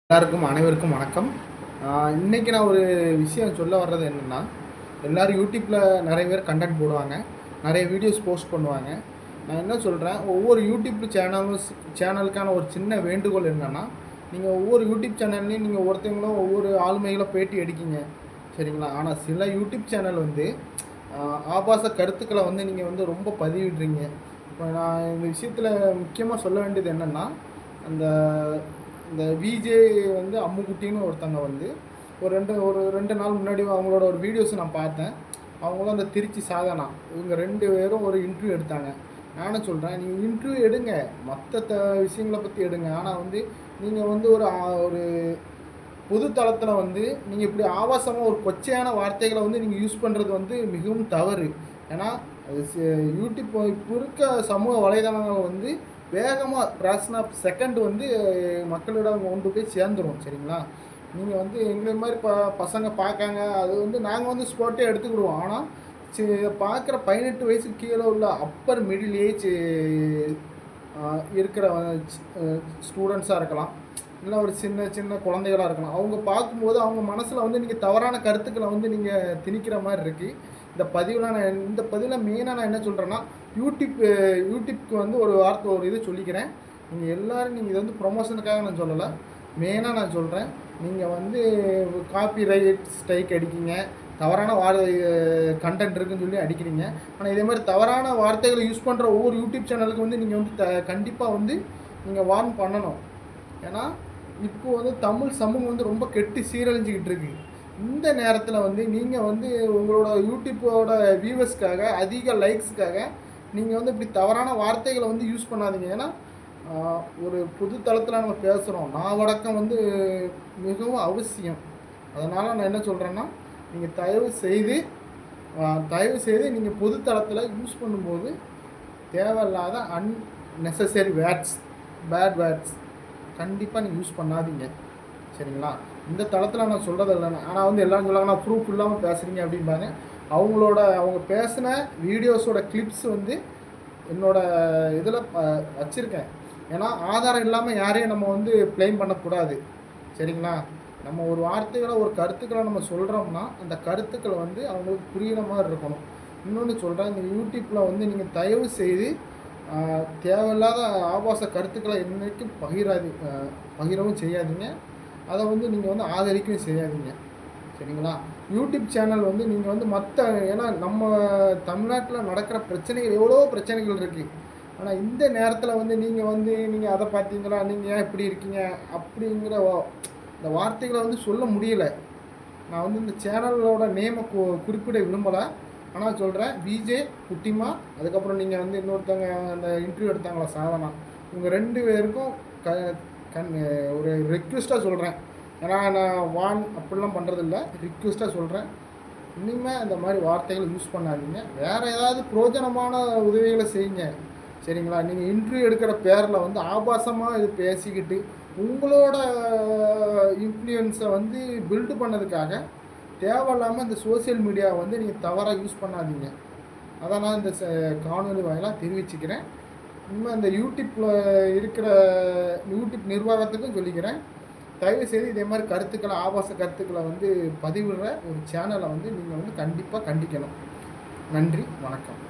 எல்லாருக்கும் அனைவருக்கும் வணக்கம். இன்றைக்கி நான் ஒரு விஷயம் சொல்ல வர்றது என்னென்னா, எல்லோரும் யூடியூப்பில் நிறைய பேர் கண்டென்ட் போடுவாங்க, நிறைய வீடியோஸ் போஸ்ட் பண்ணுவாங்க. நான் என்ன சொல்கிறேன், ஒவ்வொரு யூடியூப் சேனலுக்கான ஒரு சின்ன வேண்டுகோள் என்னென்னா, நீங்கள் ஒவ்வொரு யூடியூப் சேனல்லையும் நீங்கள் ஒவ்வொருத்தவங்களும் ஒவ்வொரு ஆளுமைகளை பேட்டி அடிக்கிங்க, சரிங்களா? ஆனால் சில யூடியூப் சேனல் ஆபாச கருத்துக்களை நீங்கள் ரொம்ப பதிவிடுறீங்க. இப்போ நான் இந்த விஷயத்தில் முக்கியமாக சொல்ல வேண்டியது என்னென்னா, இந்த விஜே அம்முக்குட்டின்னு ஒருத்தங்க ஒரு ரெண்டு நாள் முன்னாடி அவங்களோட ஒரு வீடியோஸ் நான் பார்த்தேன். அவங்களும் அந்த திருச்சி சாதனா இவங்க 2 பேரும் ஒரு இன்டர்வியூ எடுத்தாங்க. நானும் சொல்கிறேன், நீங்கள் இன்டர்வியூ எடுங்க, மற்ற விஷயங்களை பற்றி எடுங்க. ஆனால் நீங்கள் ஒரு பொது தளத்தில் நீங்கள் இப்படி ஆபாசமாக ஒரு கொச்சையான வார்த்தைகளை நீங்கள் யூஸ் பண்ணுறது மிகவும் தவறு. ஏன்னா யூடியூப் இப்போ இருக்க சமூக வலைதளங்கள் வேகமாக ஃப்ராக்ஷன் ஆஃப் செகண்ட் மக்களிடம் கொண்டு போய் சேர்ந்துடும், சரிங்களா? நீங்கள் எங்களை மாதிரி பசங்க பார்க்காங்க, அது நாங்கள் ஸ்போர்ட்டே எடுத்துக்கிடுவோம். ஆனால் பார்க்குற 18 வயசுக்கு கீழே உள்ள அப்பர் மிடில் ஏஜ் இருக்கிற ஸ்டூடெண்ட்ஸாக இருக்கலாம், இல்லை ஒரு சின்ன சின்ன குழந்தைகளாக இருக்கலாம். அவங்க பார்க்கும்போது அவங்க மனசில் நீங்கள் தவறான கருத்துக்களை நீங்கள் திணிக்கிற மாதிரி இருக்குது. இந்த பதிவில் மெயினாக நான் என்ன சொல்கிறேன்னா, யூடியூப்க்கு ஒரு இது சொல்லிக்கிறேன். நீங்கள் எல்லோரும் நீங்கள் இது ப்ரொமோஷனுக்காக நான் சொல்லலை, மெயினாக நான் சொல்கிறேன். நீங்கள் காப்பி ரைட் ஸ்ட்ரைக் அடிக்கிங்க, தவறான கண்டென்ட் இருக்குன்னு சொல்லி அடிக்கிறீங்க. ஆனால் இதே மாதிரி தவறான வார்த்தைகளை யூஸ் பண்ணுற ஒவ்வொரு யூடியூப் சேனலுக்கு நீங்கள் கண்டிப்பாக நீங்கள் வார்ன் பண்ணணும். ஏன்னா இப்போது தமிழ் சமூகம் ரொம்ப கெட்டு சீரழிஞ்சிக்கிட்டு இருக்குது. இந்த நேரத்தில் நீங்கள் உங்களோட யூடியூப்போட வியூவர்ஸ்க்காக, அதிக லைக்ஸுக்காக நீங்கள் இப்படி தவறான வார்த்தைகளை யூஸ் பண்ணாதீங்க. ஏன்னா ஒரு பொது தளத்தில் நம்ம பேசுகிறோம், நாவடக்கம் மிகவும் அவசியம். அதனால் நான் என்ன சொல்கிறேன்னா, நீங்கள் தயவு செய்து நீங்கள் பொது தளத்தில் யூஸ் பண்ணும்போது தேவையில்லாத அன்னெசசரி பேட் வேர்ட்ஸ் கண்டிப்பாக நீங்கள் யூஸ் பண்ணாதீங்க, சரிங்களா? இந்த தளத்தில் நான் சொல்கிறது இல்லைண்ணா. ஆனால் எல்லோரும் சொல்லுவாங்க, நான் ப்ரூஃப் இல்லாமல் பேசுகிறீங்க அப்படிம்பாங்க. அவங்க பேசின வீடியோஸோட கிளிப்ஸ் என்னோடய இதில் வச்சுருக்கேன். ஏன்னா ஆதாரம் இல்லாமல் யாரையும் நம்ம ப்ளேம் பண்ணக்கூடாது, சரிங்களா? நம்ம ஒரு வார்த்தைகளை ஒரு கருத்துக்களை நம்ம சொல்கிறோம்னா அந்த கருத்துக்களை அவங்களுக்கு புரிகிற மாதிரி இருக்கணும். இன்னொன்று சொல்கிறேன், இந்த யூடியூப்பில் நீங்கள் தயவு செய்து தேவையில்லாத ஆபாச கருத்துக்களை என்றைக்கும் பகிரவும் செய்யாதீங்க. அதை நீங்கள் ஆதரிக்கவும் செய்யாதீங்க, சரிங்களா? யூடியூப் சேனல் நீங்கள் மற்ற, ஏன்னா நம்ம தமிழ்நாட்டில் நடக்கிற பிரச்சனைகள், எவ்வளோ பிரச்சனைகள் இருக்குது. ஆனால் இந்த நேரத்தில் நீங்கள் அதை பார்த்தீங்களா, நீங்கள் ஏன் இப்படி இருக்கீங்க அப்படிங்கிற இந்த வார்த்தைகளை சொல்ல முடியலை. நான் இந்த சேனலோட நேமை குறிப்பிட விரும்பலை. ஆனால் சொல்கிறேன், விஜே குட்டிமா, அதுக்கப்புறம் நீங்கள் இன்னொருத்தவங்க அந்த இன்டர்வியூ எடுத்தாங்களா சாதனா, இவங்க 2 பேருக்கும் ஒரு ரிக்வெஸ்ட்டாக சொல்கிறேன். ஏன்னா நான் அப்படிலாம் பண்ணுறதில்ல, ரிக்வெஸ்ட்டாக சொல்கிறேன். இனிமேல் இந்த மாதிரி வார்த்தைகளை யூஸ் பண்ணாதீங்க. வேறு ஏதாவது பிரோஜனமான உதவிகளை செய்யுங்க, சரிங்களா? நீங்கள் இன்டர்வியூ எடுக்கிற பேரில் ஆபாசமாக இது பேசிக்கிட்டு உங்களோட இன்ஃப்ளூயன்ஸை பில்டு பண்ணதுக்காக தேவையில்லாமல் இந்த சோசியல் மீடியாவை நீங்கள் தவறாக யூஸ் பண்ணாதீங்க. அதை நான் இந்த காணொலி வாயிலாக தெரிவிச்சுக்கிறேன். இனிமேல் அந்த யூடியூப்பில் இருக்கிற யூடியூப் நிர்வாகத்துக்கும் சொல்லிக்கிறேன், தயவுசெய்து இதே மாதிரி கருத்துக்களை, ஆபாச கருத்துக்களை பதிவிடுற ஒரு சேனலை நீங்கள் கண்டிப்பாக கண்டிக்கணும். நன்றி, வணக்கம்.